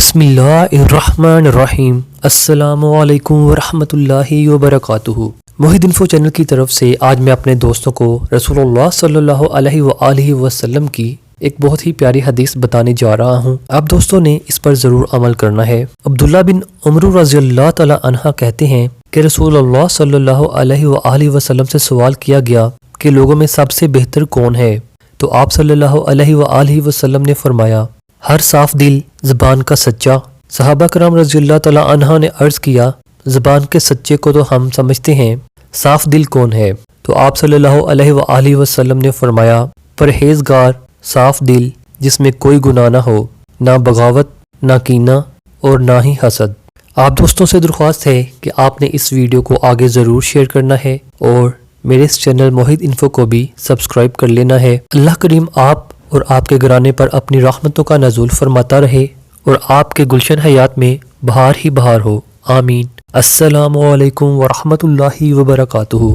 बिस्मिल्लाहिर्रहमानिर्रहीम। अस्सलामु अलैकुम वरहमतुल्लाहि वबरकातुहू। मोहिद इन्फो चैनल की तरफ से आज मैं अपने दोस्तों को रसूलुल्लाह सल्लल्लाहु अलैहि वसल्लम की एक बहुत ही प्यारी हदीस बताने जा रहा हूँ। आप दोस्तों ने इस पर ज़रूर अमल करना है। अब्दुल्ला बिन उमर रज़ियल्लाहु तआला अन्हा कहते हैं कि रसूलुल्लाह सल्लल्लाहु अलैहि वसल्लम से सवाल किया गया कि लोगों में सबसे बेहतर कौन है, तो आप सल्लल्लाहु अलैहि वसल्लम ने फरमाया, हर साफ दिल, ज़बान का सच्चा। सहाबा करम रज़ियल्लाहु तआला अन्हा ने अर्ज़ किया, ज़बान के सच्चे को तो हम समझते हैं, साफ दिल कौन है? तो आप सल्लल्लाहु अलैहि वसल्लम ने फरमाया, परहेज़गार, साफ दिल जिसमें कोई गुनाह ना हो, ना बगावत, ना कीना और ना ही हसद। आप दोस्तों से दरख्वास्त है कि आपने इस वीडियो को आगे ज़रूर शेयर करना है और मेरे इस चैनल मोहिद इन्फो को भी सब्सक्राइब कर लेना है। अल्लाह करीम आप और आपके घराने पर अपनी रहमतों का नज़ूल फरमाता रहे और आपके गुलशन हयात में बहार ही बहार हो। आमीन। अस्सलामु अलैकुम वरहमतुल्लाहि वबरकातुहू।